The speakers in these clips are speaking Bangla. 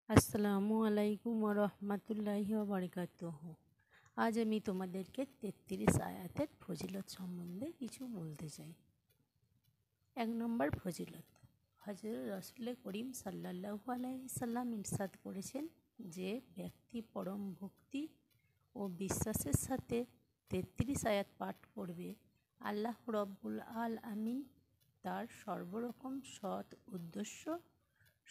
আসসালামু আলাইকুম রহমতুল্লাহি বারাকাতুহু। আজ আমি তোমাদেরকে 33 আয়াতের ফজিলত সম্বন্ধে কিছু বলতে চাই। 1 নম্বর ফজিলত, হযরত রাসূল করিম সাল্লাল্লাহু আলাইহি সাল্লাম ইরশাদ করেছেন যে ব্যক্তি পরম ভক্তি ও বিশ্বাসের সাথে 33 আয়াত পাঠ করবে, আল্লাহ রব্বুল আলামিন তার সর্বরকম সৎ উদ্দেশ্য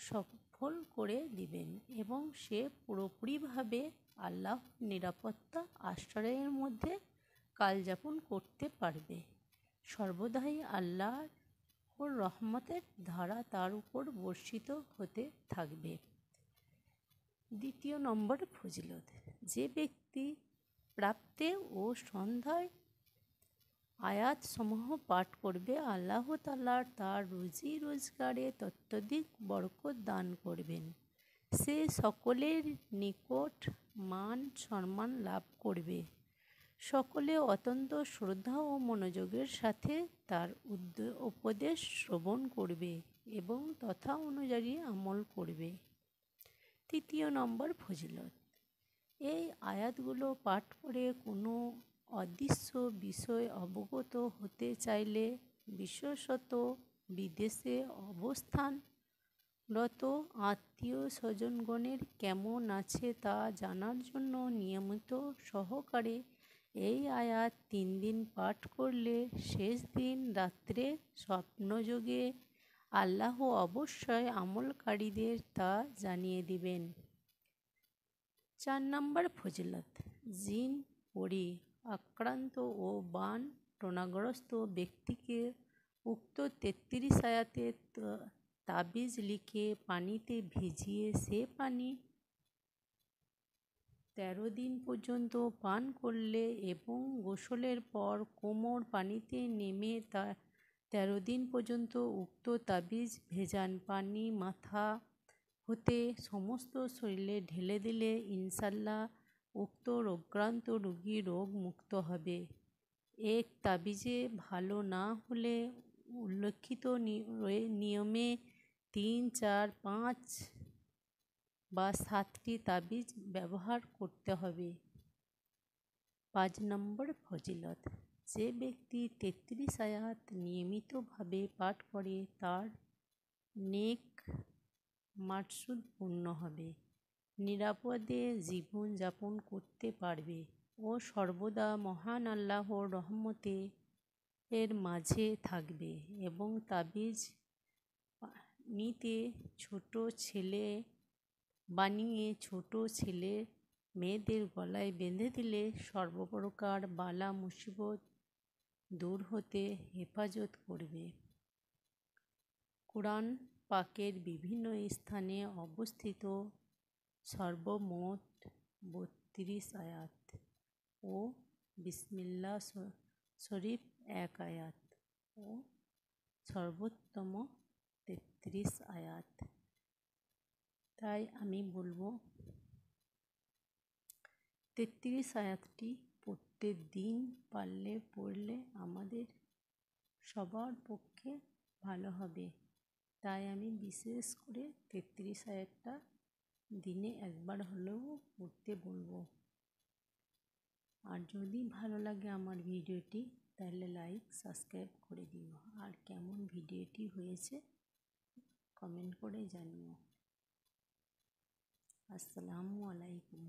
সফল করে দিবেন এবং সে পুরোপুরিভাবে আল্লাহর নিরাপত্তা আশ্রয়ের মধ্যে কালযাপন করতে পারবে। সর্বদাই আল্লাহর রহমতের ধারা তার উপর বর্ষিত হতে থাকবে। 2 নম্বর ফজিলত, যে ব্যক্তি প্রাপ্তে ও সন্ধ্যায় আয়াত সমূহ পাঠ করবে, আল্লাহ তাআলা তার রুজি রোজগারে ততোধিক বরকত দান করবেন। সে সকলের নিকট মান সম্মান লাভ করবে। সকলে অত্যন্ত শ্রদ্ধা ও মনোযোগের সাথে তার উপদেশ শ্রবণ করবে এবং তথা অনুযায়ী আমল করবে। 3 নম্বর ফজিলত, এই আয়াতগুলো পাঠ করে কোনো অদৃশ্য বিষয় অবগত হতে চাইলে, বিশেষত বিদেশে অবস্থানরত আত্মীয় স্বজনগণের কেমন আছে তা জানার জন্য নিয়মিত সহকারে এই আয়াত 3 দিন পাঠ করলে শেষ দিন রাত্রে স্বপ্নযোগে আল্লাহ অবশ্যই আমলকারীদের তা জানিয়ে দিবেন। 4 নম্বর ফজিলত, জিন পরি আক্রান্ত ও বান টোনাগ্রস্ত ব্যক্তিকে উক্ত 33 আয়াতে তাবিজ লিখে পানিতে ভিজিয়ে সে পানি 13 দিন পর্যন্ত পান করলে এবং গোসলের পর কোমর পানিতে নেমে 13 দিন পর্যন্ত উক্ত তাবিজ ভেজান পানি মাথা হতে সমস্ত শরীরে ঢেলে দিলে ইনশাআল্লাহ উক্ত রোগাক্রান্ত রোগী রোগ মুক্ত হবে। এক তাবিজে ভালো না হলে উল্লেখিত নিয়মে 3, 4, 5 বা 7টি তাবিজ ব্যবহার করতে হবে। 5 নম্বর ফজিলত, যে ব্যক্তি 33 আয়াত নিয়মিতভাবে পাঠ করে তার নেক মাকসুদ পূর্ণ হবে, নিরাপদে জীবন যাপন করতে পারবে ও সর্বদা মহান আল্লাহর রহমতে এর মাঝে থাকবে এবং তাবিজ নিতে বানিয়ে ছোট ছেলে মেয়েদের গলায় বেঁধে দিলে সর্বপ্রকার বালা মুসিবত দূর হতে হেফাজত করবে। কুরআন পাকের বিভিন্ন স্থানে অবস্থিত সর্বমোট 32 আয়াত ও বিসমিল্লাহ শরীফ 1 আয়াত ও সর্বোত্তম 33 আয়াত। তাই আমি বলবো 33 আয়াতটি প্রত্যেক দিন পড়লে আমাদের সবার পক্ষে ভালো হবে। তাই আমি বিশেষ করে 33 আয়াতটা দিনে একবার হলেও পড়তে বলবো। আর যদি ভালো লাগে আমার ভিডিওটি তাহলে লাইক সাবস্ক্রাইব করে দিও, আর কেমন ভিডিওটি হয়েছে কমেন্ট করে জানিও। আসসালামু আলাইকুম।